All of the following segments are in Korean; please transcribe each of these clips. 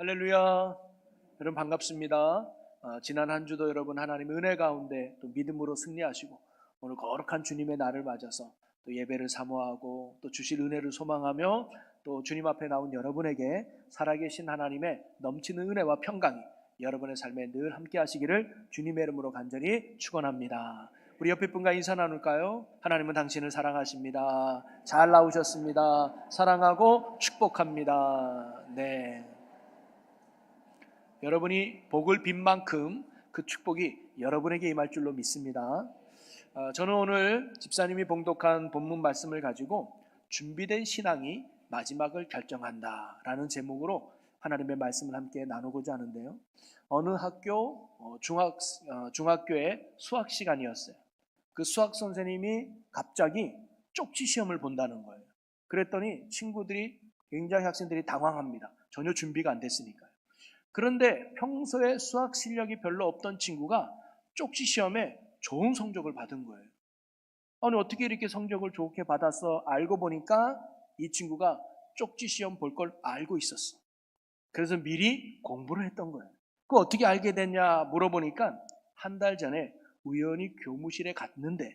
할렐루야. 여러분 반갑습니다. 지난 한 주도 여러분 하나님의 은혜 가운데 또 믿음으로 승리하시고 오늘 거룩한 주님의 날을 맞아서 또 예배를 사모하고 또 주실 은혜를 소망하며 또 주님 앞에 나온 여러분에게 살아계신 하나님의 넘치는 은혜와 평강이 여러분의 삶에 늘 함께 하시기를 주님의 이름으로 간절히 축원합니다. 우리 옆에 분과 인사 나눌까요? 하나님은 당신을 사랑하십니다. 잘 나오셨습니다. 사랑하고 축복합니다. 네. 여러분이 복을 빈 만큼 그 축복이 여러분에게 임할 줄로 믿습니다. 저는 오늘 집사님이 봉독한 본문 말씀을 가지고 준비된 신앙이 마지막을 결정한다 라는 제목으로 하나님의 말씀을 함께 나누고자 하는데요. 어느 학교 중학교의 수학 시간이었어요. 그 수학 선생님이 갑자기 쪽지 시험을 본다는 거예요. 그랬더니 굉장히 학생들이 당황합니다. 전혀 준비가 안 됐으니까요. 그런데 평소에 수학 실력이 별로 없던 친구가 쪽지 시험에 좋은 성적을 받은 거예요. 아니 어떻게 이렇게 성적을 좋게 받았어? 알고 보니까 이 친구가 쪽지 시험 볼 걸 알고 있었어. 그래서 미리 공부를 했던 거예요. 그거 어떻게 알게 됐냐 물어보니까 한 달 전에 우연히 교무실에 갔는데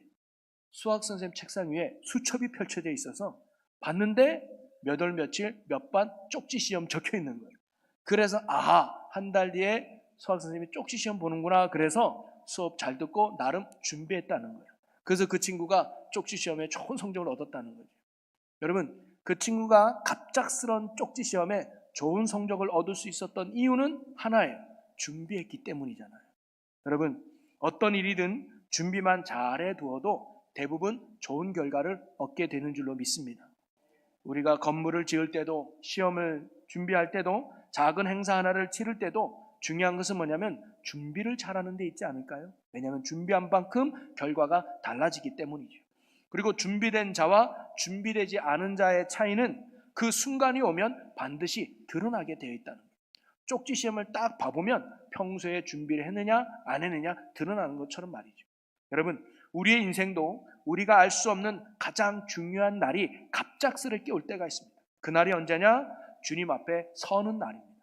수학 선생님 책상 위에 수첩이 펼쳐져 있어서 봤는데 몇 월 며칠 몇 반 쪽지 시험 적혀 있는 거예요. 그래서 한 달 뒤에 수학 선생님이 쪽지 시험 보는구나. 그래서 수업 잘 듣고 나름 준비했다는 거예요. 그래서 그 친구가 쪽지 시험에 좋은 성적을 얻었다는 거죠. 여러분, 그 친구가 갑작스런 쪽지 시험에 좋은 성적을 얻을 수 있었던 이유는 하나예요. 준비했기 때문이잖아요. 여러분, 어떤 일이든 준비만 잘해 두어도 대부분 좋은 결과를 얻게 되는 줄로 믿습니다. 우리가 건물을 지을 때도 시험을 준비할 때도 작은 행사 하나를 치를 때도 중요한 것은 뭐냐면 준비를 잘하는 데 있지 않을까요? 왜냐하면 준비한 만큼 결과가 달라지기 때문이죠. 그리고 준비된 자와 준비되지 않은 자의 차이는 그 순간이 오면 반드시 드러나게 되어 있다는 거예요. 쪽지 시험을 딱 봐보면 평소에 준비를 했느냐 안 했느냐 드러나는 것처럼 말이죠. 여러분, 우리의 인생도 우리가 알 수 없는 가장 중요한 날이 갑작스럽게 올 때가 있습니다. 그 날이 언제냐? 주님 앞에 서는 날입니다.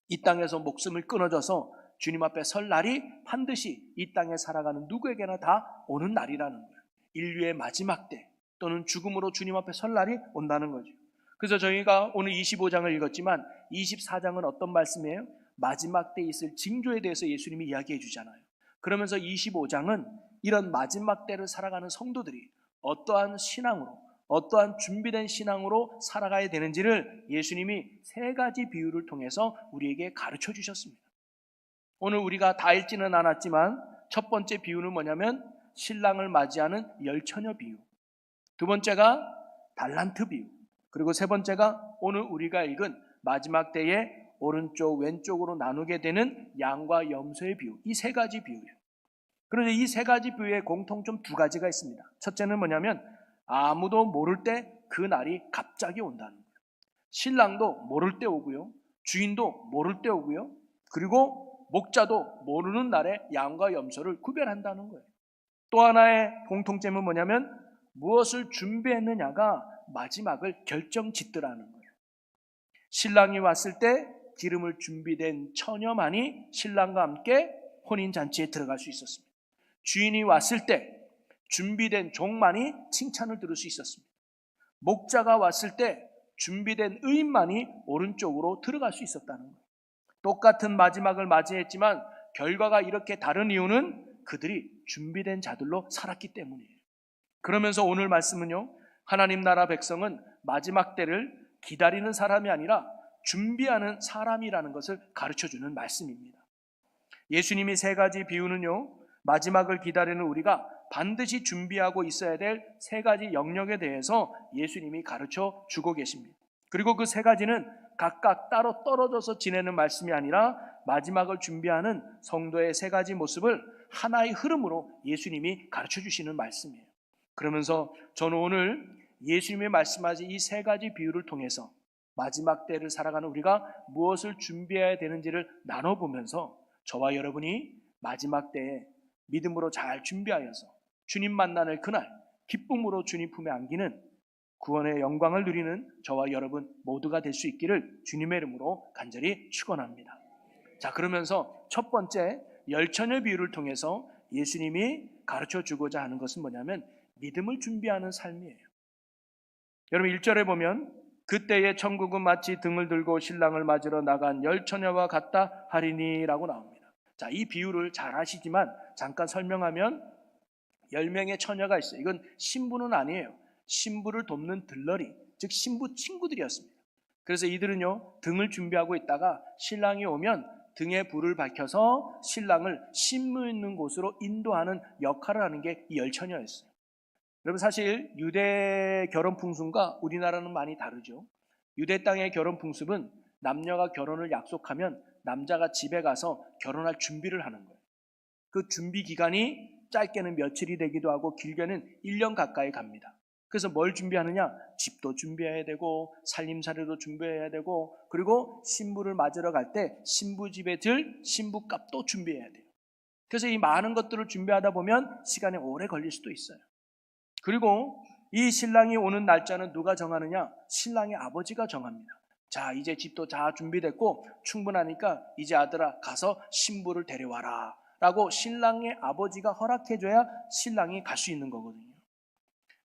이 땅에서 목숨을 끊어져서 주님 앞에 설 날이 반드시 이 땅에 살아가는 누구에게나 다 오는 날이라는 거예요. 인류의 마지막 때 또는 죽음으로 주님 앞에 설 날이 온다는 거죠. 그래서 저희가 오늘 25장을 읽었지만 24장은 어떤 말씀이에요? 마지막 때 있을 징조에 대해서 예수님이 이야기해 주잖아요. 그러면서 25장은 이런 마지막 때를 살아가는 성도들이 어떠한 신앙으로, 어떠한 준비된 신앙으로 살아가야 되는지를 예수님이 세 가지 비유를 통해서 우리에게 가르쳐 주셨습니다. 오늘 우리가 다 읽지는 않았지만 첫 번째 비유는 뭐냐면 신랑을 맞이하는 열처녀 비유, 두 번째가 달란트 비유, 그리고 세 번째가 오늘 우리가 읽은 마지막 때에 오른쪽 왼쪽으로 나누게 되는 양과 염소의 비유, 이 세 가지 비유예요. 그런데 이 세 가지 비유의 공통점 두 가지가 있습니다. 첫째는 뭐냐면 아무도 모를 때 그 날이 갑자기 온다는 거예요. 신랑도 모를 때 오고요, 주인도 모를 때 오고요, 그리고 목자도 모르는 날에 양과 염소를 구별한다는 거예요. 또 하나의 공통점은 뭐냐면 무엇을 준비했느냐가 마지막을 결정짓더라는 거예요. 신랑이 왔을 때 기름을 준비된 처녀만이 신랑과 함께 혼인잔치에 들어갈 수 있었습니다. 주인이 왔을 때 준비된 종만이 칭찬을 들을 수 있었습니다. 목자가 왔을 때 준비된 의인만이 오른쪽으로 들어갈 수 있었다는 거예요. 똑같은 마지막을 맞이했지만 결과가 이렇게 다른 이유는 그들이 준비된 자들로 살았기 때문이에요. 그러면서 오늘 말씀은요, 하나님 나라 백성은 마지막 때를 기다리는 사람이 아니라 준비하는 사람이라는 것을 가르쳐주는 말씀입니다. 예수님이 세 가지 비유는요, 마지막을 기다리는 우리가 반드시 준비하고 있어야 될 세 가지 영역에 대해서 예수님이 가르쳐 주고 계십니다. 그리고 그 세 가지는 각각 따로 떨어져서 지내는 말씀이 아니라 마지막을 준비하는 성도의 세 가지 모습을 하나의 흐름으로 예수님이 가르쳐 주시는 말씀이에요. 그러면서 저는 오늘 예수님이 말씀하신 이 세 가지 비유를 통해서 마지막 때를 살아가는 우리가 무엇을 준비해야 되는지를 나눠보면서 저와 여러분이 마지막 때에 믿음으로 잘 준비하여서 주님 만나는 그날 기쁨으로 주님 품에 안기는 구원의 영광을 누리는 저와 여러분 모두가 될 수 있기를 주님의 이름으로 간절히 축원합니다. 자, 그러면서 첫 번째 열처녀 비유를 통해서 예수님이 가르쳐 주고자 하는 것은 뭐냐면 믿음을 준비하는 삶이에요. 여러분 1절에 보면 그때의 천국은 마치 등을 들고 신랑을 맞으러 나간 열처녀와 같다 하리니 라고 나옵니다. 자, 이 비유를 잘 아시지만 잠깐 설명하면 10명의 처녀가 있어요. 이건 신부는 아니에요. 신부를 돕는 들러리, 즉 신부 친구들이었습니다. 그래서 이들은요 등을 준비하고 있다가 신랑이 오면 등에 불을 밝혀서 신랑을 신부 있는 곳으로 인도하는 역할을 하는 게 이 열처녀였어요. 여러분 사실 유대 결혼 풍습과 우리나라는 많이 다르죠. 유대 땅의 결혼 풍습은 남녀가 결혼을 약속하면 남자가 집에 가서 결혼할 준비를 하는 거예요. 그 준비 기간이 짧게는 며칠이 되기도 하고 길게는 1년 가까이 갑니다. 그래서 뭘 준비하느냐? 집도 준비해야 되고 살림살이도 준비해야 되고 그리고 신부를 맞으러 갈 때 신부 집에 들 신부값도 준비해야 돼요. 그래서 이 많은 것들을 준비하다 보면 시간이 오래 걸릴 수도 있어요. 그리고 이 신랑이 오는 날짜는 누가 정하느냐? 신랑의 아버지가 정합니다. 자, 이제 집도 다 준비됐고 충분하니까 이제 아들아 가서 신부를 데려와라 라고 신랑의 아버지가 허락해줘야 신랑이 갈 수 있는 거거든요.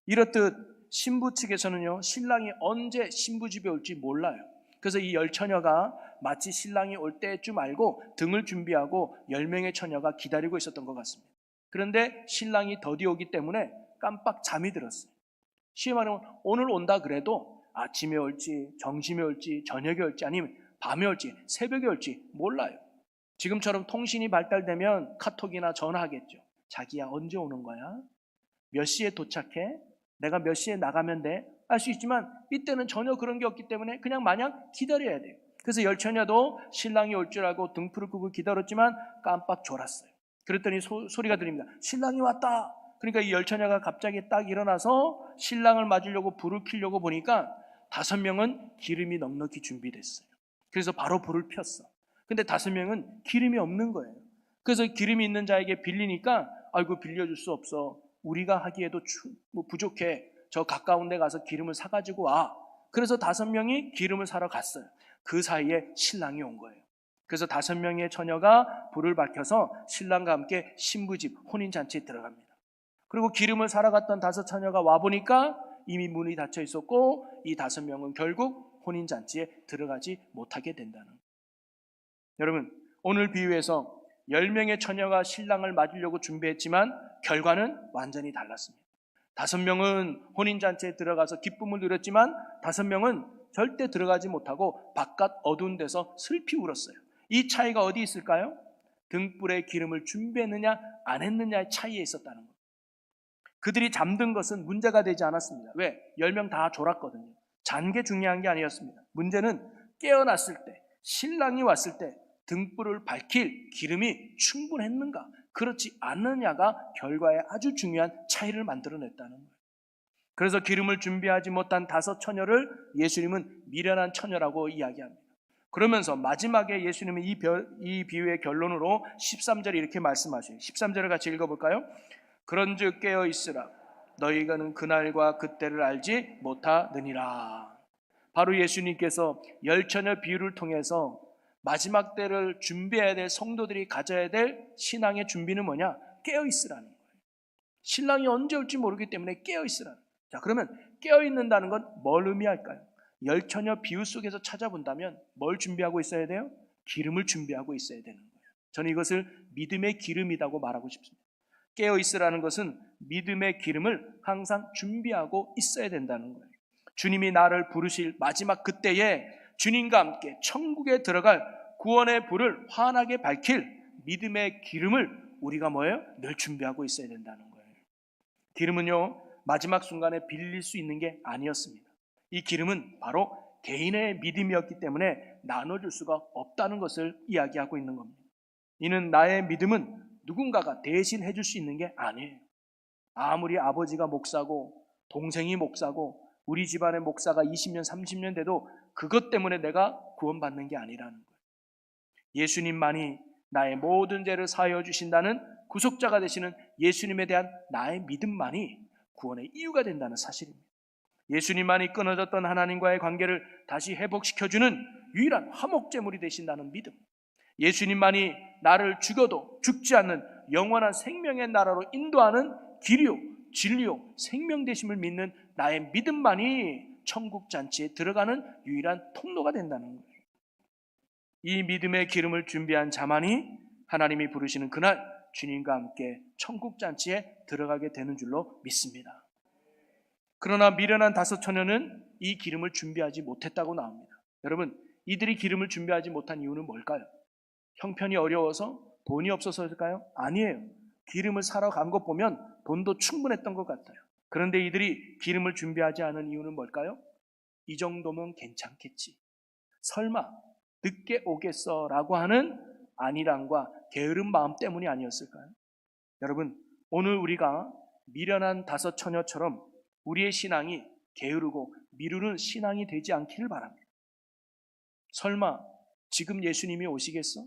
이렇듯 신부 측에서는요 신랑이 언제 신부 집에 올지 몰라요. 그래서 이 열처녀가 마치 신랑이 올 때쯤 알고 등을 준비하고 10명의 처녀가 기다리고 있었던 것 같습니다. 그런데 신랑이 더디 오기 때문에 깜빡 잠이 들었어요. 쉬이 말하면 오늘 온다 그래도 아침에 올지 점심에 올지 저녁에 올지 아니면 밤에 올지 새벽에 올지 몰라요. 지금처럼 통신이 발달되면 카톡이나 전화하겠죠. 자기야 언제 오는 거야? 몇 시에 도착해? 내가 몇 시에 나가면 돼? 알 수 있지만 이때는 전혀 그런 게 없기 때문에 그냥 마냥 기다려야 돼요. 그래서 열처녀도 신랑이 올 줄 알고 등불을 끄고 기다렸지만 깜빡 졸았어요. 그랬더니 소리가 들립니다. 신랑이 왔다. 그러니까 이 열처녀가 갑자기 딱 일어나서 신랑을 맞으려고 불을 켜려고 보니까 5명은 기름이 넉넉히 준비됐어요. 그래서 바로 불을 폈어. 근데 5명은 기름이 없는 거예요. 그래서 기름이 있는 자에게 빌리니까 아이고 빌려줄 수 없어. 우리가 하기에도 부족해. 저 가까운 데 가서 기름을 사가지고 와. 그래서 5명이 기름을 사러 갔어요. 그 사이에 신랑이 온 거예요. 그래서 5명의 처녀가 불을 밝혀서 신랑과 함께 신부집 혼인잔치에 들어갑니다. 그리고 기름을 사러 갔던 5 처녀가 와보니까 이미 문이 닫혀 있었고 이 5명은 결국 혼인잔치에 들어가지 못하게 된다는 거예요. 여러분 오늘 비유에서 10명의 처녀가 신랑을 맞으려고 준비했지만 결과는 완전히 달랐습니다. 5명은 혼인잔치에 들어가서 기쁨을 누렸지만 5명은 절대 들어가지 못하고 바깥 어두운 데서 슬피 울었어요. 이 차이가 어디 있을까요? 등불에 기름을 준비했느냐 안 했느냐의 차이에 있었다는 거예요. 그들이 잠든 것은 문제가 되지 않았습니다. 왜? 10명 다 졸았거든요. 잔 게 중요한 게 아니었습니다. 문제는 깨어났을 때 신랑이 왔을 때 등불을 밝힐 기름이 충분했는가 그렇지 않느냐가 결과에 아주 중요한 차이를 만들어냈다는 거예요. 그래서 기름을 준비하지 못한 5 처녀를 예수님은 미련한 처녀라고 이야기합니다. 그러면서 마지막에 예수님은 이 비유의 결론으로 13절에 이렇게 말씀하셔요. 13절을 같이 읽어볼까요? 그런즉 깨어 있으라 너희가는 그날과 그때를 알지 못하느니라. 바로 예수님께서 열처녀 비유를 통해서 마지막 때를 준비해야 될 성도들이 가져야 될 신앙의 준비는 뭐냐? 깨어 있으라는 거예요. 신랑이 언제 올지 모르기 때문에 깨어 있으라는 거예요. 자, 그러면 깨어 있는다는 건 뭘 의미할까요? 열처녀 비유 속에서 찾아본다면 뭘 준비하고 있어야 돼요? 기름을 준비하고 있어야 되는 거예요. 저는 이것을 믿음의 기름이라고 말하고 싶습니다. 깨어 있으라는 것은 믿음의 기름을 항상 준비하고 있어야 된다는 거예요. 주님이 나를 부르실 마지막 그때에 주님과 함께 천국에 들어갈 구원의 불을 환하게 밝힐 믿음의 기름을 우리가 뭐예요? 늘 준비하고 있어야 된다는 거예요. 기름은요 마지막 순간에 빌릴 수 있는 게 아니었습니다. 이 기름은 바로 개인의 믿음이었기 때문에 나눠줄 수가 없다는 것을 이야기하고 있는 겁니다. 이는 나의 믿음은 누군가가 대신 해줄 수 있는 게 아니에요. 아무리 아버지가 목사고 동생이 목사고 우리 집안의 목사가 20년 30년 돼도 그것 때문에 내가 구원받는 게 아니라는 거예요. 예수님만이 나의 모든 죄를 사하여 주신다는 구속자가 되시는 예수님에 대한 나의 믿음만이 구원의 이유가 된다는 사실입니다. 예수님만이 끊어졌던 하나님과의 관계를 다시 회복시켜주는 유일한 화목제물이 되신다는 믿음, 예수님만이 나를 죽여도 죽지 않는 영원한 생명의 나라로 인도하는 길이요 진리요 생명 되심을 믿는 나의 믿음만이 천국 잔치에 들어가는 유일한 통로가 된다는 거예요. 이 믿음의 기름을 준비한 자만이 하나님이 부르시는 그날 주님과 함께 천국 잔치에 들어가게 되는 줄로 믿습니다. 그러나 미련한 다섯 처녀는 이 기름을 준비하지 못했다고 나옵니다. 여러분, 이들이 기름을 준비하지 못한 이유는 뭘까요? 형편이 어려워서, 돈이 없어서일까요? 아니에요. 기름을 사러 간 것 보면 돈도 충분했던 것 같아요. 그런데 이들이 기름을 준비하지 않은 이유는 뭘까요? 이 정도면 괜찮겠지, 설마 늦게 오겠어 라고 하는 안일함과 게으른 마음 때문이 아니었을까요? 여러분, 오늘 우리가 미련한 다섯 처녀처럼 우리의 신앙이 게으르고 미루는 신앙이 되지 않기를 바랍니다. 설마 지금 예수님이 오시겠어?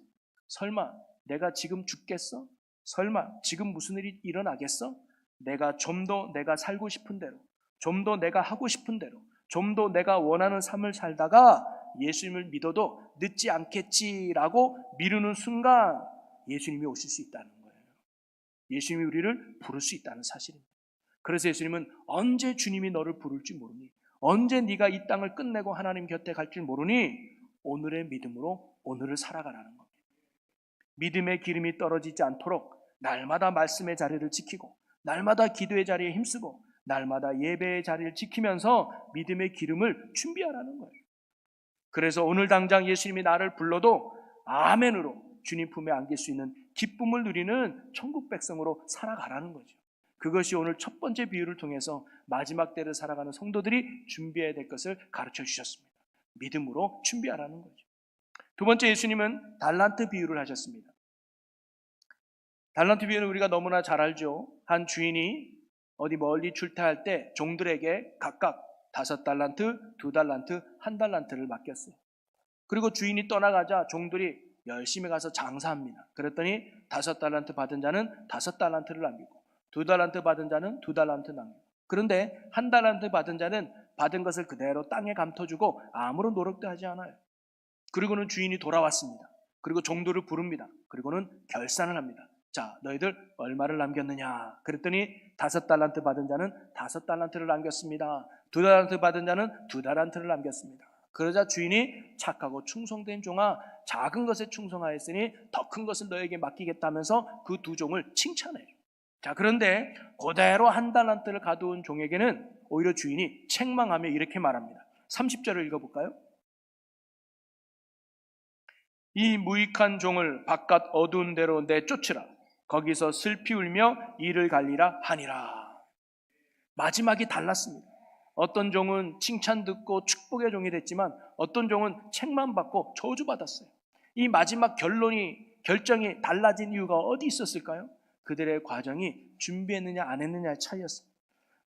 설마 내가 지금 죽겠어? 설마 지금 무슨 일이 일어나겠어? 내가 좀 더 내가 살고 싶은 대로, 좀 더 내가 하고 싶은 대로, 좀 더 내가 원하는 삶을 살다가 예수님을 믿어도 늦지 않겠지라고 미루는 순간 예수님이 오실 수 있다는 거예요. 예수님이 우리를 부를 수 있다는 사실입니다. 그래서 예수님은 언제 주님이 너를 부를지 모르니, 언제 네가 이 땅을 끝내고 하나님 곁에 갈지 모르니 오늘의 믿음으로 오늘을 살아가라는 겁니다. 믿음의 기름이 떨어지지 않도록 날마다 말씀의 자리를 지키고, 날마다 기도의 자리에 힘쓰고, 날마다 예배의 자리를 지키면서 믿음의 기름을 준비하라는 거예요. 그래서 오늘 당장 예수님이 나를 불러도 아멘으로 주님 품에 안길 수 있는 기쁨을 누리는 천국 백성으로 살아가라는 거죠. 그것이 오늘 첫 번째 비유를 통해서 마지막 때를 살아가는 성도들이 준비해야 될 것을 가르쳐 주셨습니다. 믿음으로 준비하라는 거죠. 두 번째, 예수님은 달란트 비유를 하셨습니다. 달란트 비유는 우리가 너무나 잘 알죠. 한 주인이 어디 멀리 출퇴할 때 종들에게 각각 5달란트, 2달란트, 1달란트를 맡겼어요. 그리고 주인이 떠나가자 종들이 열심히 가서 장사합니다. 그랬더니 5달란트 받은 자는 5달란트를 남기고, 2달란트 받은 자는 2달란트 남기고, 그런데 1달란트 받은 자는 받은 것을 그대로 땅에 감춰주고 아무런 노력도 하지 않아요. 그리고는 주인이 돌아왔습니다. 그리고 종들을 부릅니다. 그리고는 결산을 합니다. 자, 너희들 얼마를 남겼느냐? 그랬더니 5달란트 받은 자는 5달란트를 남겼습니다. 2달란트 받은 자는 2달란트를 남겼습니다. 그러자 주인이 착하고 충성된 종아, 작은 것에 충성하였으니 더 큰 것을 너에게 맡기겠다면서 그 두 종을 칭찬해요. 자, 그런데 그대로 1달란트를 가져온 종에게는 오히려 주인이 책망하며 이렇게 말합니다. 30절을 읽어볼까요? 이 무익한 종을 바깥 어두운 데로 내쫓으라. 거기서 슬피 울며 이를 갈리라 하니라. 마지막이 달랐습니다. 어떤 종은 칭찬 듣고 축복의 종이 됐지만 어떤 종은 책만 받고 저주받았어요. 이 마지막 결정이 달라진 이유가 어디 있었을까요? 그들의 과정이 준비했느냐 안 했느냐의 차이였습니다.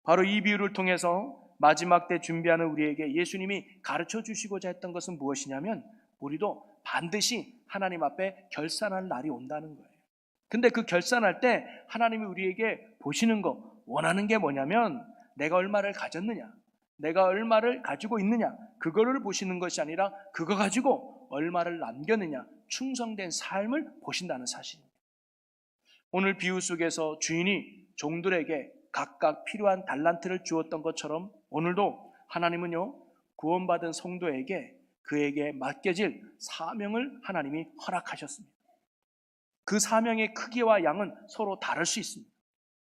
바로 이 비유를 통해서 마지막 때 준비하는 우리에게 예수님이 가르쳐 주시고자 했던 것은 무엇이냐면, 우리도 반드시 하나님 앞에 결산할 날이 온다는 거예요. 근데 그 결산할 때 하나님이 우리에게 보시는 거, 원하는 게 뭐냐면 내가 얼마를 가졌느냐, 내가 얼마를 가지고 있느냐, 그거를 보시는 것이 아니라 그거 가지고 얼마를 남겼느냐, 충성된 삶을 보신다는 사실입니다. 오늘 비유 속에서 주인이 종들에게 각각 필요한 달란트를 주었던 것처럼 오늘도 하나님은요, 구원받은 성도에게 그에게 맡겨질 사명을 하나님이 허락하셨습니다. 그 사명의 크기와 양은 서로 다를 수 있습니다.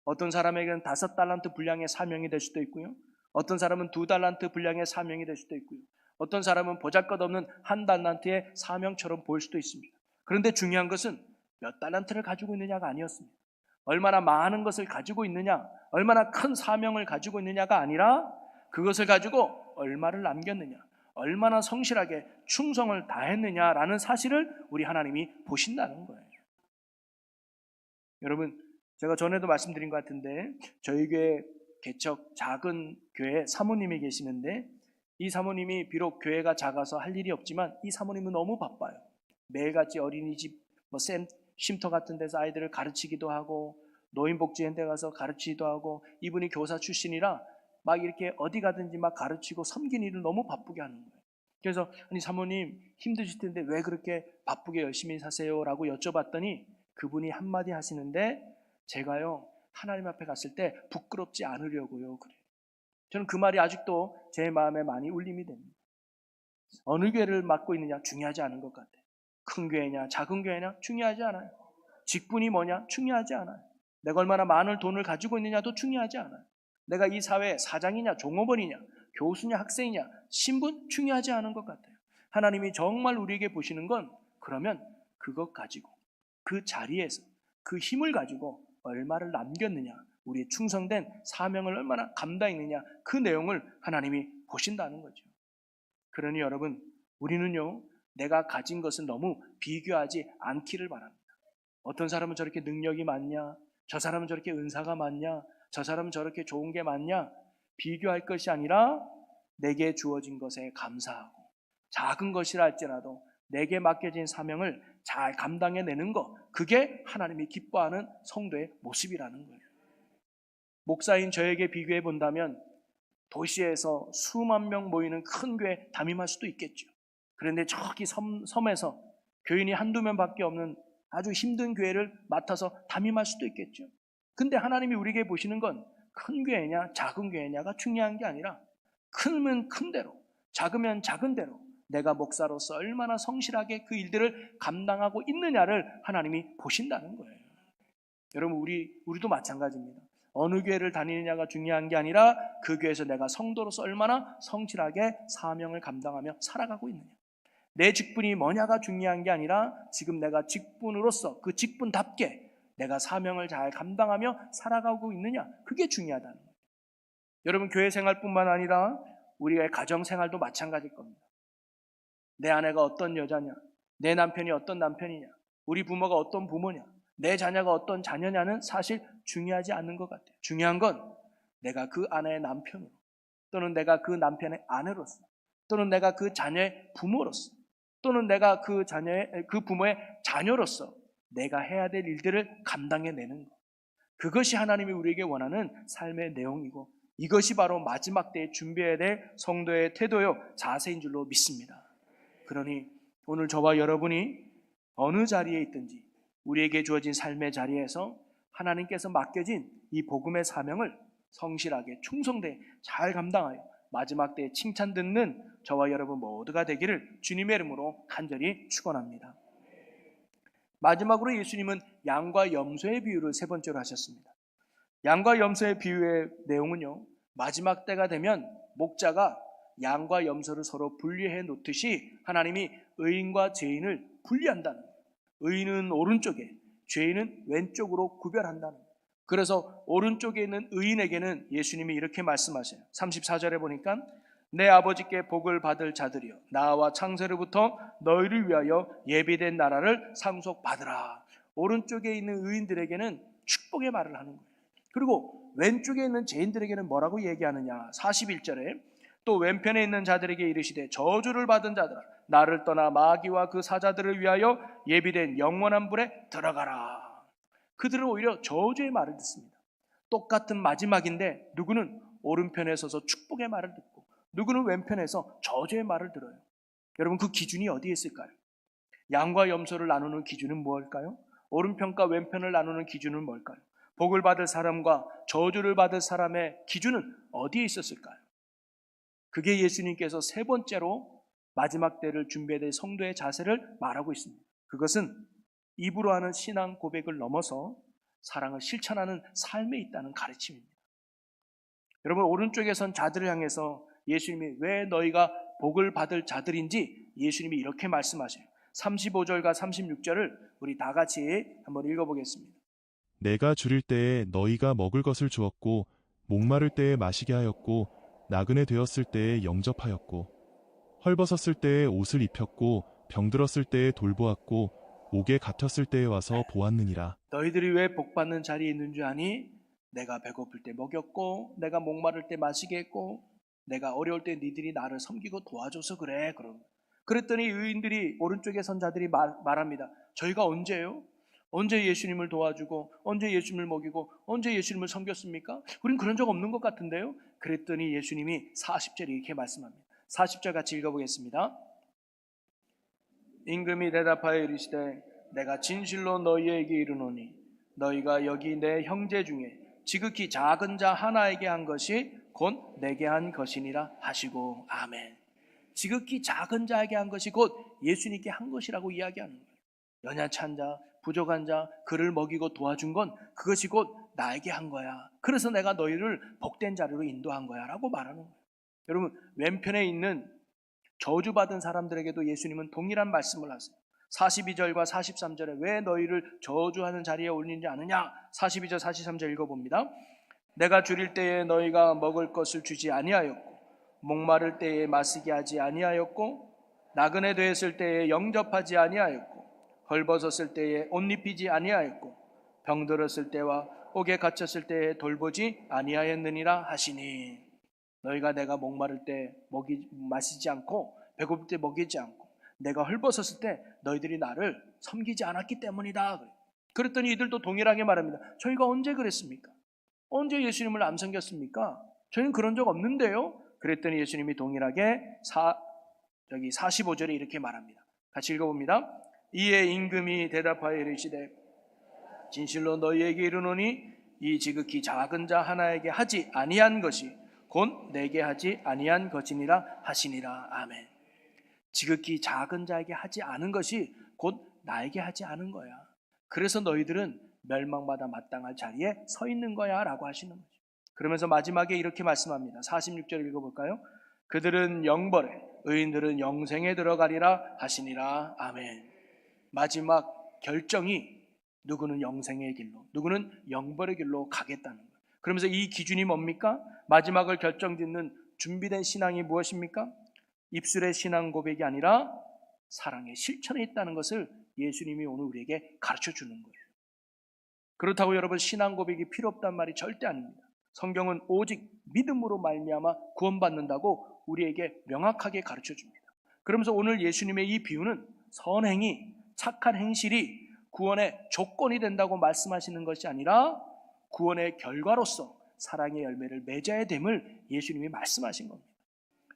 어떤 사람에게는 5달란트 분량의 사명이 될 수도 있고요, 어떤 사람은 2달란트 분량의 사명이 될 수도 있고요, 어떤 사람은 보잘것없는 1달란트의 사명처럼 보일 수도 있습니다. 그런데 중요한 것은 몇 달란트를 가지고 있느냐가 아니었습니다. 얼마나 많은 것을 가지고 있느냐, 얼마나 큰 사명을 가지고 있느냐가 아니라 그것을 가지고 얼마를 남겼느냐, 얼마나 성실하게 충성을 다했느냐라는 사실을 우리 하나님이 보신다는 거예요. 여러분, 제가 전에도 말씀드린 것 같은데 저희 교회 개척 작은 교회 사모님이 계시는데, 이 사모님이 비록 교회가 작아서 할 일이 없지만 이 사모님은 너무 바빠요. 매일같이 어린이집 쉼터 같은 데서 아이들을 가르치기도 하고, 노인복지회에 가서 가르치기도 하고, 이분이 교사 출신이라 막 이렇게 어디 가든지 막 가르치고 섬기는 일을 너무 바쁘게 하는 거예요. 그래서 아니 사모님 힘드실 텐데 왜 그렇게 바쁘게 열심히 사세요? 라고 여쭤봤더니 그분이 한마디 하시는데 제가요 하나님 앞에 갔을 때 부끄럽지 않으려고요. 그래요. 저는 그 말이 아직도 제 마음에 많이 울림이 됩니다. 어느 교회를 맡고 있느냐 중요하지 않은 것 같아요. 큰 교회냐 작은 교회냐 중요하지 않아요. 직분이 뭐냐 중요하지 않아요. 내가 얼마나 많은 돈을 가지고 있느냐도 중요하지 않아요. 내가 이 사회의 사장이냐 종업원이냐 교수냐 학생이냐 신분 중요하지 않은 것 같아요. 하나님이 정말 우리에게 보시는 건 그러면 그것 가지고 그 자리에서 그 힘을 가지고 얼마를 남겼느냐 우리의 충성된 사명을 얼마나 감당했느냐 그 내용을 하나님이 보신다는 거죠. 그러니 여러분 우리는요 내가 가진 것은 너무 비교하지 않기를 바랍니다. 어떤 사람은 저렇게 능력이 많냐 저 사람은 저렇게 은사가 많냐 저 사람은 저렇게 좋은 게 많냐 비교할 것이 아니라 내게 주어진 것에 감사하고 작은 것이라 할지라도 내게 맡겨진 사명을 잘 감당해내는 것 그게 하나님이 기뻐하는 성도의 모습이라는 거예요. 목사인 저에게 비교해 본다면 도시에서 수만 명 모이는 큰 교회에 담임할 수도 있겠죠. 그런데 저기 섬에서 교인이 한두 명밖에 없는 아주 힘든 교회를 맡아서 담임할 수도 있겠죠. 근데 하나님이 우리에게 보시는 건 큰 교회냐 작은 교회냐가 중요한 게 아니라 크면 큰 대로 작으면 작은 대로 내가 목사로서 얼마나 성실하게 그 일들을 감당하고 있느냐를 하나님이 보신다는 거예요. 여러분 우리도 마찬가지입니다. 어느 교회를 다니느냐가 중요한 게 아니라 그 교회에서 내가 성도로서 얼마나 성실하게 사명을 감당하며 살아가고 있느냐. 내 직분이 뭐냐가 중요한 게 아니라 지금 내가 직분으로서 그 직분답게 내가 사명을 잘 감당하며 살아가고 있느냐 그게 중요하다는 거예요. 여러분 교회 생활뿐만 아니라 우리의 가정 생활도 마찬가지일 겁니다. 내 아내가 어떤 여자냐 내 남편이 어떤 남편이냐 우리 부모가 어떤 부모냐 내 자녀가 어떤 자녀냐는 사실 중요하지 않는 것 같아요. 중요한 건 내가 그 아내의 남편으로 또는 내가 그 남편의 아내로서 또는 내가 그 자녀의 부모로서 또는 내가 그 부모의 자녀로서 내가 해야 될 일들을 감당해내는 것. 그것이 하나님이 우리에게 원하는 삶의 내용이고 이것이 바로 마지막 때에 준비해야 될 성도의 태도요 자세인 줄로 믿습니다. 그러니 오늘 저와 여러분이 어느 자리에 있든지 우리에게 주어진 삶의 자리에서 하나님께서 맡겨진 이 복음의 사명을 성실하게 충성되게 잘 감당하여 마지막 때에 칭찬 듣는 저와 여러분 모두가 되기를 주님의 이름으로 간절히 축원합니다. 마지막으로 예수님은 양과 염소의 비유를 세 번째로 하셨습니다. 양과 염소의 비유의 내용은요 마지막 때가 되면 목자가 양과 염소를 서로 분리해 놓듯이 하나님이 의인과 죄인을 분리한다는 거예요. 의인은 오른쪽에 죄인은 왼쪽으로 구별한다는 거예요. 그래서 오른쪽에 있는 의인에게는 예수님이 이렇게 말씀하세요. 34절에 보니까 내 아버지께 복을 받을 자들이여 나와 창세로부터 너희를 위하여 예비된 나라를 상속받으라. 오른쪽에 있는 의인들에게는 축복의 말을 하는 거예요. 그리고 왼쪽에 있는 죄인들에게는 뭐라고 얘기하느냐 41절에 또 왼편에 있는 자들에게 이르시되 저주를 받은 자들아 나를 떠나 마귀와 그 사자들을 위하여 예비된 영원한 불에 들어가라. 그들은 오히려 저주의 말을 듣습니다. 똑같은 마지막인데 누구는 오른편에 서서 축복의 말을 듣고 누구는 왼편에서 저주의 말을 들어요. 여러분 그 기준이 어디에 있을까요? 양과 염소를 나누는 기준은 무엇일까요? 오른편과 왼편을 나누는 기준은 뭘까요? 복을 받을 사람과 저주를 받을 사람의 기준은 어디에 있었을까요? 그게 예수님께서 세 번째로 마지막 때를 준비해야 될 성도의 자세를 말하고 있습니다. 그것은 입으로 하는 신앙 고백을 넘어서 사랑을 실천하는 삶에 있다는 가르침입니다. 여러분 오른쪽에 선 자들을 향해서 예수님이 왜 너희가 복을 받을 자들인지 예수님이 이렇게 말씀하셔요. 35절과 36절을 우리 다 같이 한번 읽어보겠습니다. 내가 줄일 때에 너희가 먹을 것을 주었고 목마를 때에 마시게 하였고 나그네 되었을 때에 영접하였고 헐벗었을 때에 옷을 입혔고 병들었을 때에 돌보았고 옥에 갇혔을 때에 와서 보았느니라. 너희들이 왜 복받는 자리에 있는 줄 아니? 내가 배고플 때 먹였고 내가 목마를 때 마시게 했고 내가 어려울 때 니들이 나를 섬기고 도와줘서 그래. 그랬더니 의인들이 오른쪽에 선 자들이 말합니다. 저희가 언제요? 언제 예수님을 도와주고 언제 예수님을 먹이고 언제 예수님을 섬겼습니까? 우린 그런 적 없는 것 같은데요. 그랬더니 예수님이 40절에 이렇게 말씀합니다. 40절 같이 읽어보겠습니다. 임금이 대답하여 이르시되 내가 진실로 너희에게 이르노니 너희가 여기 내 형제 중에 지극히 작은 자 하나에게 한 것이 곧 내게 한 것이니라 하시고. 아멘. 지극히 작은 자에게 한 것이 곧 예수님께 한 것이라고 이야기하는 거예요. 연약한 자, 부족한 자, 그를 먹이고 도와준 건 그것이 곧 나에게 한 거야. 그래서 내가 너희를 복된 자리로 인도한 거야 라고 말하는 거예요. 여러분, 왼편에 있는 저주받은 사람들에게도 예수님은 동일한 말씀을 하세요. 42절과 43절에 왜 너희를 저주하는 자리에 올리는지 아느냐? 42절 43절 읽어봅니다. 내가 줄일 때에 너희가 먹을 것을 주지 아니하였고 목마를 때에 마시게 하지 아니하였고 나그네 되었을 때에 영접하지 아니하였고 헐벗었을 때에 옷 입히지 아니하였고 병들었을 때와 옥에 갇혔을 때에 돌보지 아니하였느니라 하시니. 너희가 내가 목마를 때 마시지 않고 배고플 때 먹이지 않고 내가 헐벗었을 때 너희들이 나를 섬기지 않았기 때문이다. 그랬더니 이들도 동일하게 말합니다. 저희가 언제 그랬습니까? 언제 예수님을 안 섬겼습니까? 저희는 그런 적 없는데요. 그랬더니 예수님이 동일하게 45절에 이렇게 말합니다. 같이 읽어봅니다. 이에 임금이 대답하여 이르시되 진실로 너희에게 이르노니 이 지극히 작은 자 하나에게 하지 아니한 것이 곧 내게 하지 아니한 것이니라 하시니라. 아멘. 지극히 작은 자에게 하지 않은 것이 곧 나에게 하지 않은 거야. 그래서 너희들은 멸망받아 마땅할 자리에 서 있는 거야 라고 하시는 거죠. 그러면서 마지막에 이렇게 말씀합니다. 46절 읽어볼까요? 그들은 영벌에 의인들은 영생에 들어가리라 하시니라. 아멘. 마지막 결정이 누구는 영생의 길로 누구는 영벌의 길로 가겠다는 거예요. 그러면서 이 기준이 뭡니까? 마지막을 결정짓는 준비된 신앙이 무엇입니까? 입술의 신앙 고백이 아니라 사랑의 실천에 있다는 것을 예수님이 오늘 우리에게 가르쳐 주는 거예요. 그렇다고 여러분 신앙 고백이 필요 없단 말이 절대 아닙니다. 성경은 오직 믿음으로 말미암아 구원받는다고 우리에게 명확하게 가르쳐 줍니다. 그러면서 오늘 예수님의 이 비유는 선행이 착한 행실이 구원의 조건이 된다고 말씀하시는 것이 아니라 구원의 결과로서 사랑의 열매를 맺어야 됨을 예수님이 말씀하신 겁니다.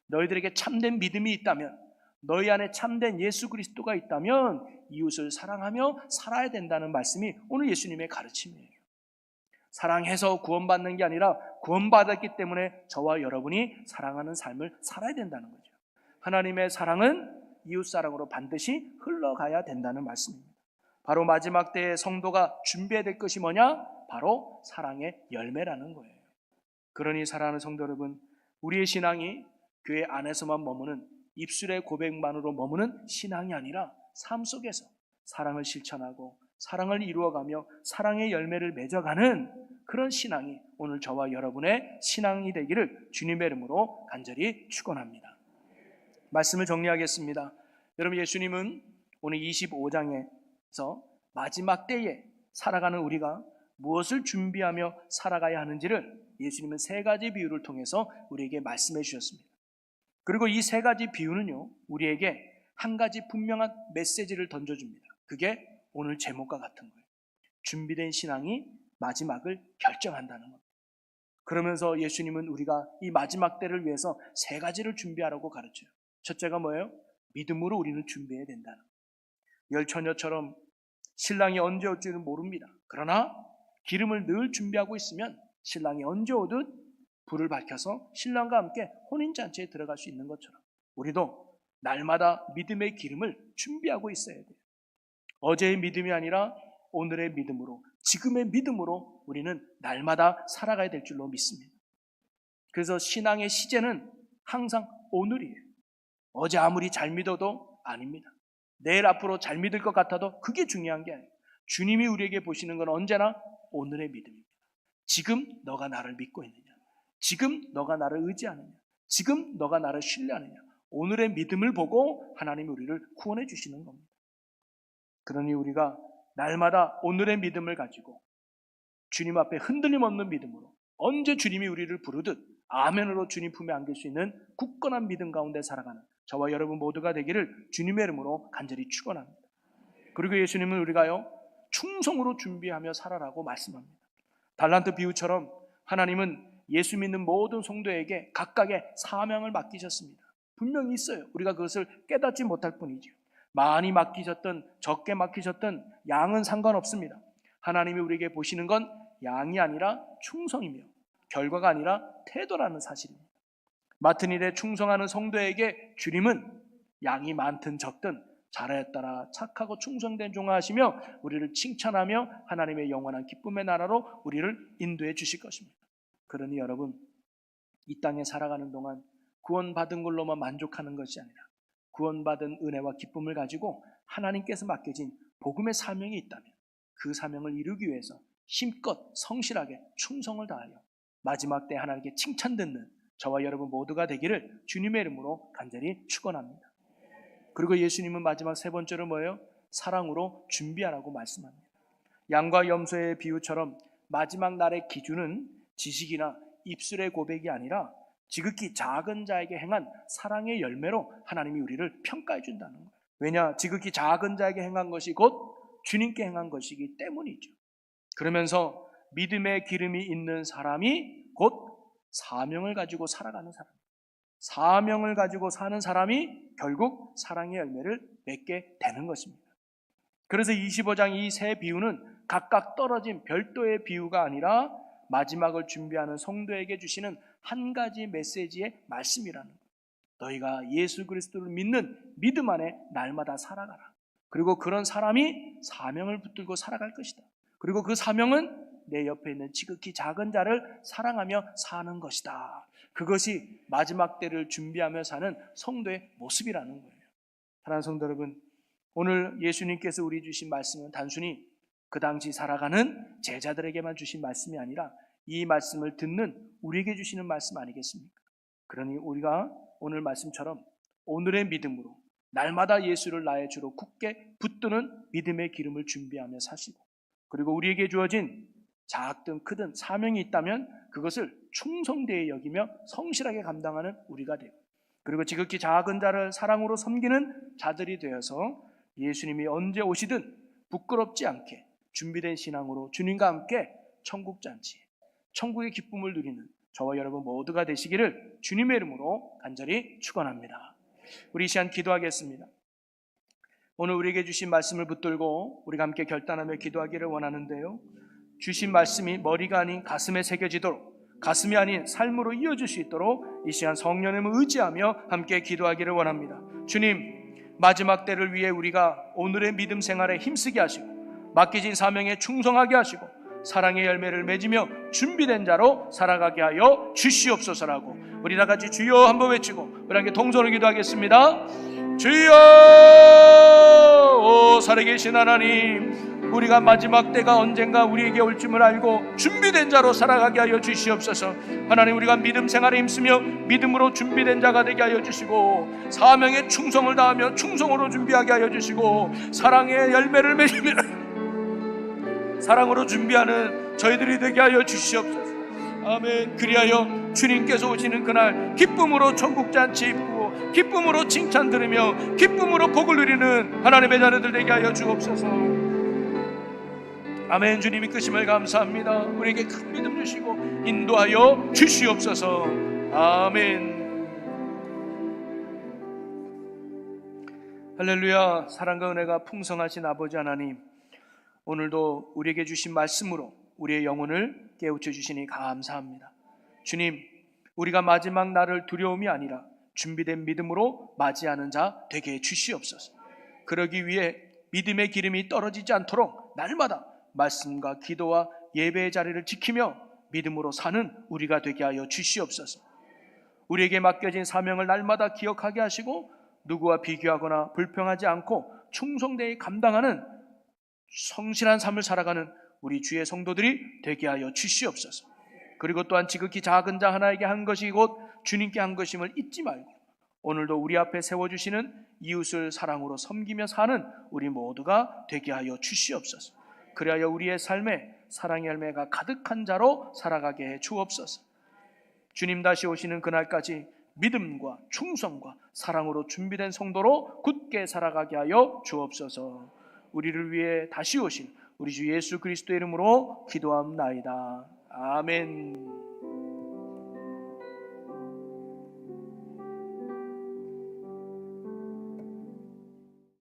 너희들에게 참된 믿음이 있다면, 너희 안에 참된 예수 그리스도가 있다면 이웃을 사랑하며 살아야 된다는 말씀이 오늘 예수님의 가르침이에요. 사랑해서 구원받는 게 아니라 구원받았기 때문에 저와 여러분이 사랑하는 삶을 살아야 된다는 거죠. 하나님의 사랑은 이웃사랑으로 반드시 흘러가야 된다는 말씀입니다. 바로 마지막 때에 성도가 준비해야 될 것이 뭐냐? 바로 사랑의 열매라는 거예요. 그러니 사랑하는 성도 여러분, 우리의 신앙이 교회 안에서만 머무는 입술의 고백만으로 머무는 신앙이 아니라 삶 속에서 사랑을 실천하고 사랑을 이루어가며 사랑의 열매를 맺어가는 그런 신앙이 오늘 저와 여러분의 신앙이 되기를 주님의 이름으로 간절히 축원합니다. 말씀을 정리하겠습니다. 여러분, 예수님은 오늘 25장에서 마지막 때에 살아가는 우리가 무엇을 준비하며 살아가야 하는지를 예수님은 세 가지 비유를 통해서 우리에게 말씀해 주셨습니다. 그리고 이 세 가지 비유는요, 우리에게 한 가지 분명한 메시지를 던져줍니다. 그게 오늘 제목과 같은 거예요. 준비된 신앙이 마지막을 결정한다는 겁니다. 그러면서 예수님은 우리가 이 마지막 때를 위해서 세 가지를 준비하라고 가르쳐요. 첫째가 뭐예요? 믿음으로 우리는 준비해야 된다는 거예요. 열처녀처럼 신랑이 언제 올지는 모릅니다. 그러나 기름을 늘 준비하고 있으면 신랑이 언제 오든 불을 밝혀서 신랑과 함께 혼인잔치에 들어갈 수 있는 것처럼 우리도 날마다 믿음의 기름을 준비하고 있어야 돼요. 어제의 믿음이 아니라 오늘의 믿음으로, 지금의 믿음으로 우리는 날마다 살아가야 될 줄로 믿습니다. 그래서 신앙의 시제는 항상 오늘이에요. 어제 아무리 잘 믿어도 아닙니다. 내일 앞으로 잘 믿을 것 같아도 그게 중요한 게 아니에요. 주님이 우리에게 보시는 건 언제나 오늘의 믿음입니다. 지금 너가 나를 믿고 있느냐? 지금 너가 나를 의지하느냐? 지금 너가 나를 신뢰하느냐? 오늘의 믿음을 보고 하나님이 우리를 구원해 주시는 겁니다. 그러니 우리가 날마다 오늘의 믿음을 가지고 주님 앞에 흔들림 없는 믿음으로 언제 주님이 우리를 부르듯 아멘으로 주님 품에 안길 수 있는 굳건한 믿음 가운데 살아가는 저와 여러분 모두가 되기를 주님의 이름으로 간절히 축원합니다. 그리고 예수님은 우리가요, 충성으로 준비하며 살아라고 말씀합니다. 달란트 비유처럼 하나님은 예수 믿는 모든 성도에게 각각의 사명을 맡기셨습니다. 분명히 있어요. 우리가 그것을 깨닫지 못할 뿐이죠. 많이 맡기셨든 적게 맡기셨든 양은 상관없습니다. 하나님이 우리에게 보시는 건 양이 아니라 충성이며 결과가 아니라 태도라는 사실입니다. 맡은 일에 충성하는 성도에게 주님은 양이 많든 적든 잘하였더라 착하고 충성된 종아 하시며 우리를 칭찬하며 하나님의 영원한 기쁨의 나라로 우리를 인도해 주실 것입니다. 그러니 여러분, 이 땅에 살아가는 동안 구원받은 걸로만 만족하는 것이 아니라 구원받은 은혜와 기쁨을 가지고 하나님께서 맡겨진 복음의 사명이 있다면 그 사명을 이루기 위해서 힘껏 성실하게 충성을 다하여 마지막 때 하나님께 칭찬 듣는 저와 여러분 모두가 되기를 주님의 이름으로 간절히 축원합니다. 그리고 예수님은 마지막 세 번째로 뭐예요? 사랑으로 준비하라고 말씀합니다. 양과 염소의 비유처럼 마지막 날의 기준은 지식이나 입술의 고백이 아니라 지극히 작은 자에게 행한 사랑의 열매로 하나님이 우리를 평가해 준다는 거예요. 왜냐? 지극히 작은 자에게 행한 것이 곧 주님께 행한 것이기 때문이죠. 그러면서 믿음의 기름이 있는 사람이 곧 사명을 가지고 살아가는 사람, 사명을 가지고 사는 사람이 결국 사랑의 열매를 맺게 되는 것입니다. 그래서 25장 이 세 비유는 각각 떨어진 별도의 비유가 아니라 마지막을 준비하는 성도에게 주시는 한 가지 메시지의 말씀이라는 거예요. 너희가 예수 그리스도를 믿는 믿음 안에 날마다 살아가라. 그리고 그런 사람이 사명을 붙들고 살아갈 것이다. 그리고 그 사명은 내 옆에 있는 지극히 작은 자를 사랑하며 사는 것이다. 그것이 마지막 때를 준비하며 사는 성도의 모습이라는 거예요. 사랑하는 성도 여러분, 오늘 예수님께서 우리 주신 말씀은 단순히 그 당시 살아가는 제자들에게만 주신 말씀이 아니라 이 말씀을 듣는 우리에게 주시는 말씀 아니겠습니까? 그러니 우리가 오늘 말씀처럼 오늘의 믿음으로 날마다 예수를 나의 주로 굳게 붙드는 믿음의 기름을 준비하며 사시고, 그리고 우리에게 주어진 작든 크든 사명이 있다면 그것을 충성되이 여기며 성실하게 감당하는 우리가 되고, 그리고 지극히 작은 자를 사랑으로 섬기는 자들이 되어서 예수님이 언제 오시든 부끄럽지 않게 준비된 신앙으로 주님과 함께 천국 잔치, 천국의 기쁨을 누리는 저와 여러분 모두가 되시기를 주님의 이름으로 간절히 축원합니다. 우리 이 시간 기도하겠습니다. 오늘 우리에게 주신 말씀을 붙들고 우리가 함께 결단하며 기도하기를 원하는데요, 주신 말씀이 머리가 아닌 가슴에 새겨지도록, 가슴이 아닌 삶으로 이어질 수 있도록 이 시간 성령님을 의지하며 함께 기도하기를 원합니다. 주님, 마지막 때를 위해 우리가 오늘의 믿음 생활에 힘쓰게 하시고 맡겨진 사명에 충성하게 하시고 사랑의 열매를 맺으며 준비된 자로 살아가게 하여 주시옵소서라고 우리 다 같이 주여 한번 외치고 우리 함께 동선을 기도하겠습니다. 주여, 오 살아계신 하나님, 우리가 마지막 때가 언젠가 우리에게 올 줄 알고 준비된 자로 살아가게 하여 주시옵소서. 하나님, 우리가 믿음 생활에 힘쓰며 믿음으로 준비된 자가 되게 하여 주시고 사명에 충성을 다하며 충성으로 준비하게 하여 주시고 사랑의 열매를 맺으며 사랑으로 준비하는 저희들이 되게 하여 주시옵소서. 아멘. 그리하여 주님께서 오시는 그날 기쁨으로 천국잔치 입고 기쁨으로 칭찬 들으며 기쁨으로 복을 누리는 하나님의 자녀들 되게 하여 주옵소서. 아멘. 주님 이끄심을 감사합니다. 우리에게 큰 믿음 주시고 인도하여 주시옵소서. 아멘. 할렐루야. 사랑과 은혜가 풍성하신 아버지 하나님, 오늘도 우리에게 주신 말씀으로 우리의 영혼을 깨우쳐 주시니 감사합니다. 주님, 우리가 마지막 날을 두려움이 아니라 준비된 믿음으로 맞이하는 자 되게 해 주시옵소서. 그러기 위해 믿음의 기름이 떨어지지 않도록 날마다 말씀과 기도와 예배의 자리를 지키며 믿음으로 사는 우리가 되게 하여 주시옵소서. 우리에게 맡겨진 사명을 날마다 기억하게 하시고 누구와 비교하거나 불평하지 않고 충성되이 감당하는 성실한 삶을 살아가는 우리 주의 성도들이 되게 하여 주시옵소서. 그리고 또한 지극히 작은 자 하나에게 한 것이 곧 주님께 한 것임을 잊지 말고 오늘도 우리 앞에 세워주시는 이웃을 사랑으로 섬기며 사는 우리 모두가 되게 하여 주시옵소서. 그리하여 우리의 삶에 사랑의 열매가 가득한 자로 살아가게 해 주옵소서. 주님 다시 오시는 그날까지 믿음과 충성과 사랑으로 준비된 성도로 굳게 살아가게 하여 주옵소서. 우리를 위해 다시 오실 우리 주 예수 그리스도의 이름으로 기도합나이다. 아멘.